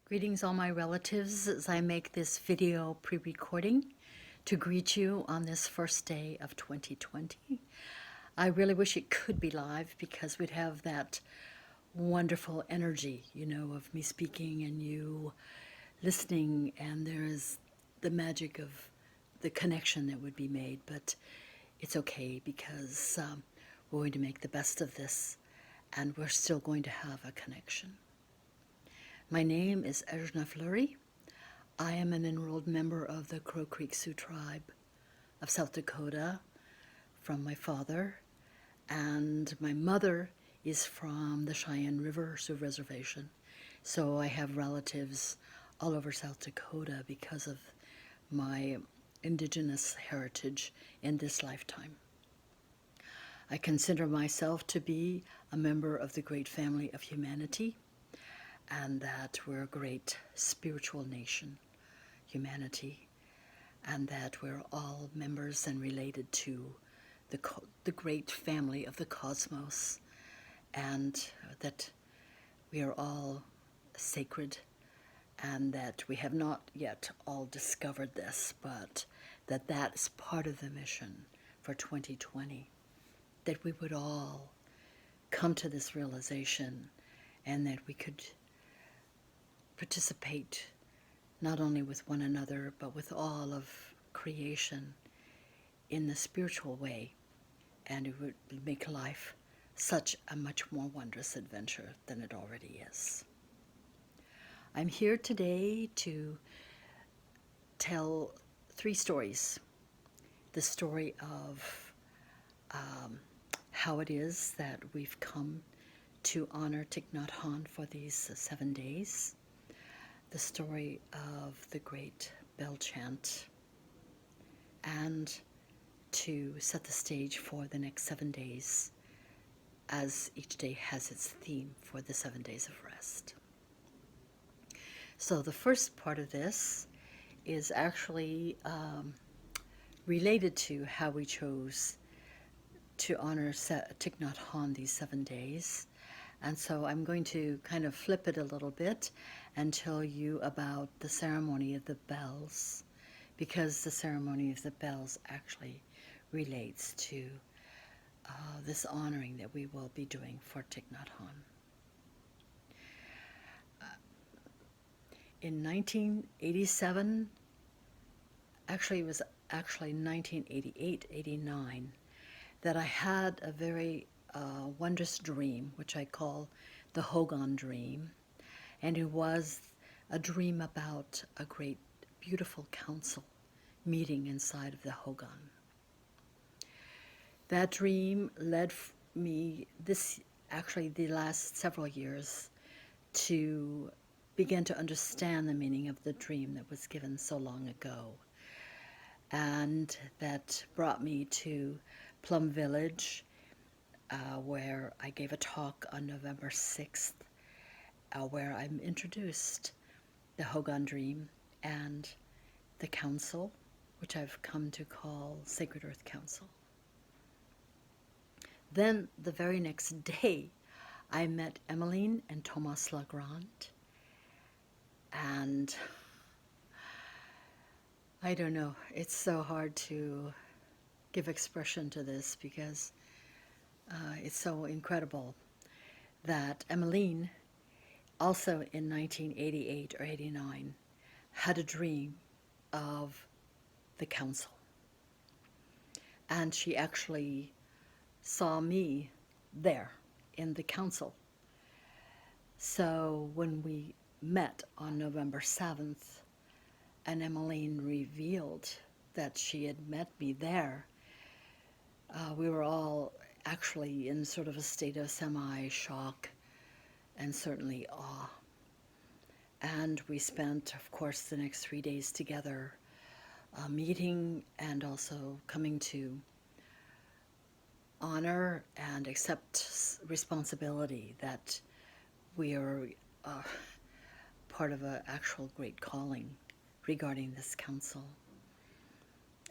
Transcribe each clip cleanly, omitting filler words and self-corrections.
Greetings all my relatives as I make this video pre-recording to greet you on this first day of 2020. I really wish it could be live because we'd have that wonderful energy, of me speaking and you listening, and there is the magic of the connection that would be made, but it's okay because we're going to make the best of this and we're still going to have a connection. My name is Ejna Fleury. I am an enrolled member of the Crow Creek Sioux tribe of South Dakota from my father, and my mother is from the Cheyenne River Sioux Reservation. So I have relatives all over South Dakota because of my indigenous heritage in this lifetime. I consider myself to be a member of the great family of humanity, and that we're a great spiritual nation, humanity, and that we're all members and related to the great family of the cosmos, and that we are all sacred, and that we have not yet all discovered this, but that is part of the mission for 2020, that we would all come to this realization and that we could participate not only with one another but with all of creation in the spiritual way, and it would make life such a much more wondrous adventure than it already is. I'm here today to tell 3 stories. The story of how it is that we've come to honor Thich Nhat Hanh for these 7 days, the story of the Great Bell Chant, and to set the stage for the next 7 days, as each day has its theme for the 7 days of rest. So the first part of this is actually related to how we chose to honor Thich Nhat Hanh these 7 days. And so I'm going to kind of flip it a little bit and tell you about the ceremony of the bells, because the ceremony of the bells actually relates to this honoring that we will be doing for Thich Nhat Hanh. In 1987, actually it was 1988-89, that I had a very wondrous dream, which I call the Hogan dream, and it was a dream about a great beautiful council meeting inside of the Hogan. That dream led me the last several years to begin to understand the meaning of the dream that was given so long ago, and that brought me to Plum Village, where I gave a talk on November 6th, where I introduced the Hogan Dream and the Council, which I've come to call Sacred Earth Council. Then the very next day, I met Emmeline and Thomas Legrand, and I don't know, it's so hard to give expression to this because it's so incredible that Emmeline, also in 1988 or 89, had a dream of the council. And she actually saw me there in the council. So when we met on November 7th, and Emmeline revealed that she had met me there, we were all actually in sort of a state of semi-shock and certainly awe. And we spent, of course, the next 3 days together, meeting and also coming to honor and accept responsibility that we are part of an actual great calling regarding this council.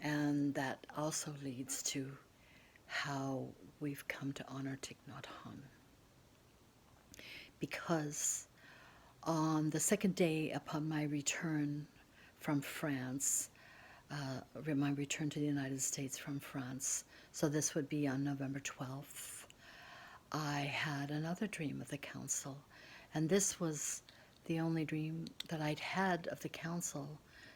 And that also leads to how we've come to honor Thich Nhat Hanh, because On the second day upon my return from France, my return to the United States from France, so this would be on November 12th, I had another dream of the council, and this was the only dream that I'd had of the council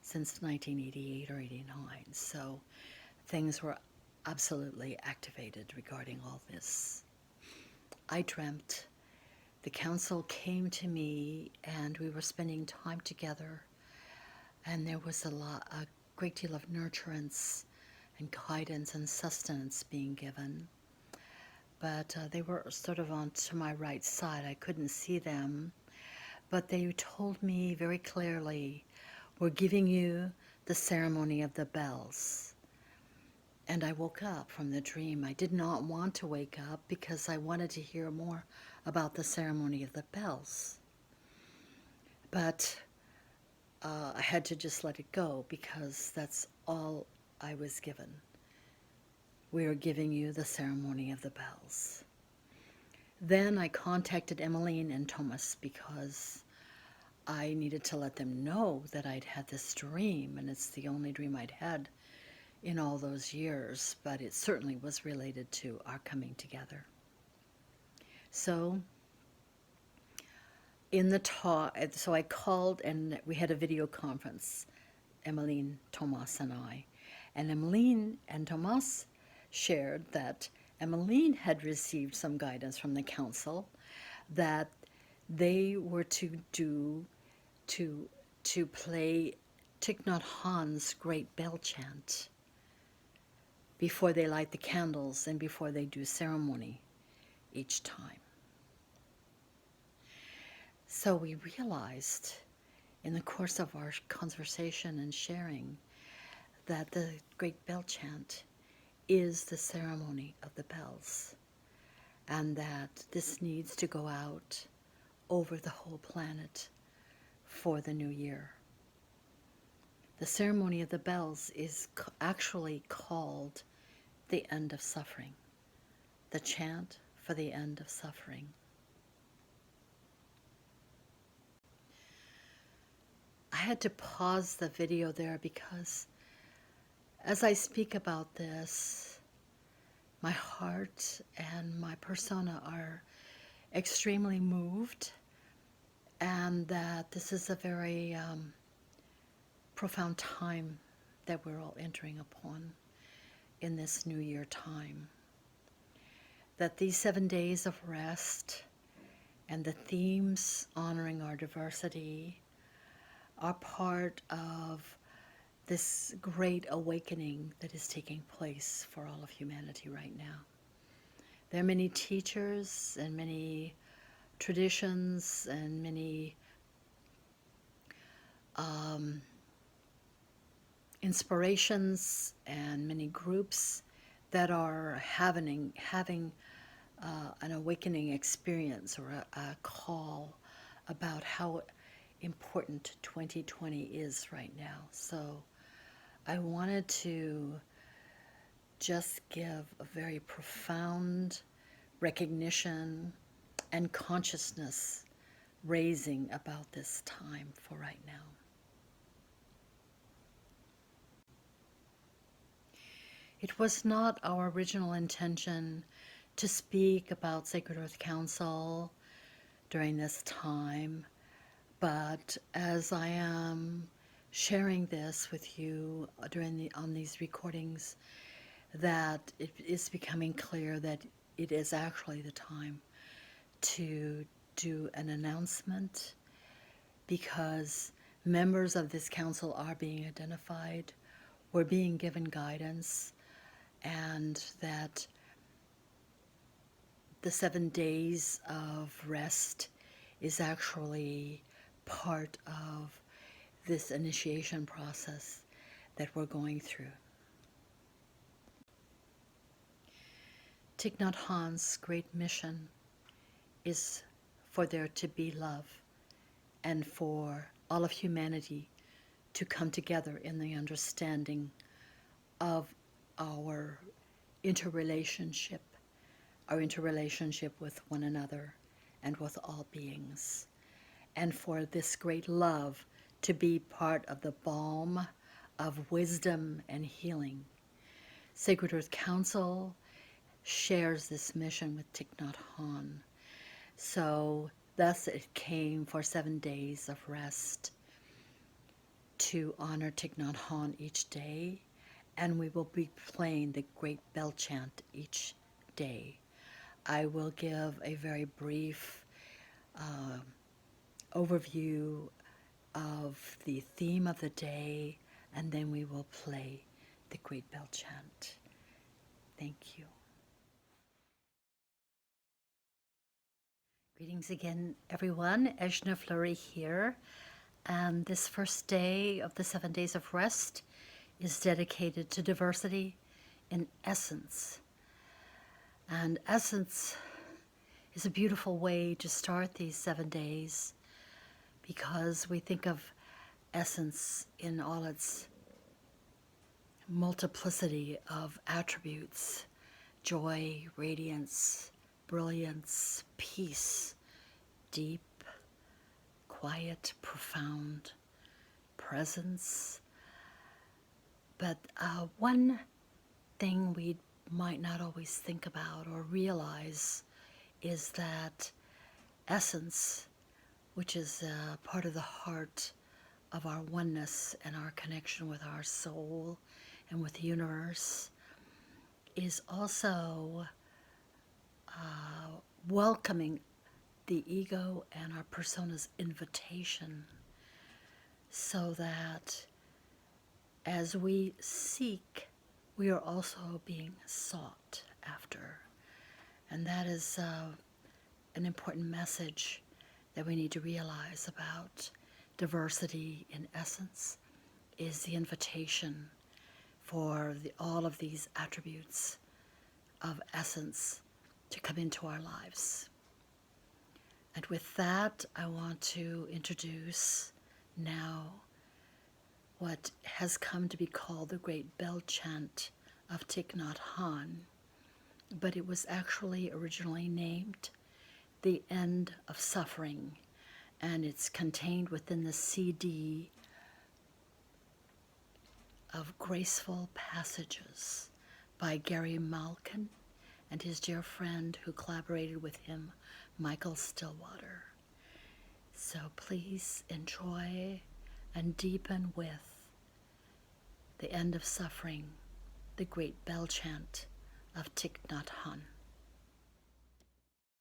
since 1988 or 89, so things were absolutely activated regarding all this. I dreamt the council came to me and we were spending time together, and there was a great deal of nurturance and guidance and sustenance being given. But they were sort of on to my right side. I couldn't see them, but they told me very clearly, we're giving you the ceremony of the bells. And I woke up from the dream. I did not want to wake up because I wanted to hear more about the ceremony of the bells. But I had to just let it go because that's all I was given. We are giving you the ceremony of the bells. Then I contacted Emmeline and Thomas because I needed to let them know that I'd had this dream, and it's the only dream I'd had in all those years, but it certainly was related to our coming together. So in the talk, so I called and we had a video conference, Emmeline, Thomas, and I. And Emmeline and Thomas shared that Emmeline had received some guidance from the council that they were to play Thich Nhat Hanh's Great Bell Chant before they light the candles and before they do ceremony each time. So we realized in the course of our conversation and sharing that the Great Bell Chant is the ceremony of the bells, and that this needs to go out over the whole planet for the new year. The ceremony of the bells is actually called the end of suffering, the chant for the end of suffering. I had to pause the video there because as I speak about this, my heart and my persona are extremely moved, and that this is a very profound time that we're all entering upon in this New Year time. That these 7 days of rest and the themes honoring our diversity are part of this great awakening that is taking place for all of humanity right now. There are many teachers and many traditions and many inspirations and many groups that are having an awakening experience or a call about how important 2020 is right now. So I wanted to just give a very profound recognition and consciousness raising about this time for right now. It was not our original intention to speak about Sacred Earth Council during this time, but as I am sharing this with you on these recordings, that it is becoming clear that it is actually the time to do an announcement, because members of this council are being identified, we're being given guidance, and that the 7 days of rest is actually part of this initiation process that we're going through. Thich Nhat Hanh's great mission is for there to be love and for all of humanity to come together in the understanding of our interrelationship with one another and with all beings. and for this great love to be part of the balm of wisdom and healing. Sacred Earth Council shares this mission with Thich Nhat Hanh. So thus it came for 7 days of rest to honor Thich Nhat Hanh each day, and we will be playing the Great Bell Chant each day. I will give a very brief overview of the theme of the day, and then we will play the Great Bell Chant. Thank you. Greetings again, everyone. Ejna Fleury here. And this first day of the 7 days of rest is dedicated to diversity in essence. And essence is a beautiful way to start these 7 days, because we think of essence in all its multiplicity of attributes: joy, radiance, brilliance, peace, deep, quiet, profound, presence. But one thing we might not always think about or realize is that essence, which is part of the heart of our oneness and our connection with our soul and with the universe, is also welcoming the ego and our persona's invitation, so that as we seek, we are also being sought after. And that is an important message that we need to realize about diversity in essence, is the invitation for all of these attributes of essence to come into our lives. And with that, I want to introduce now what has come to be called the Great Bell Chant of Thich Nhat Hanh, but it was actually originally named The End of Suffering, and it's contained within the CD of Graceful Passages by Gary Malkin and his dear friend who collaborated with him, Michael Stillwater. So please enjoy and deepen with The End of Suffering, the Great Bell Chant of Thich Nhat Hanh.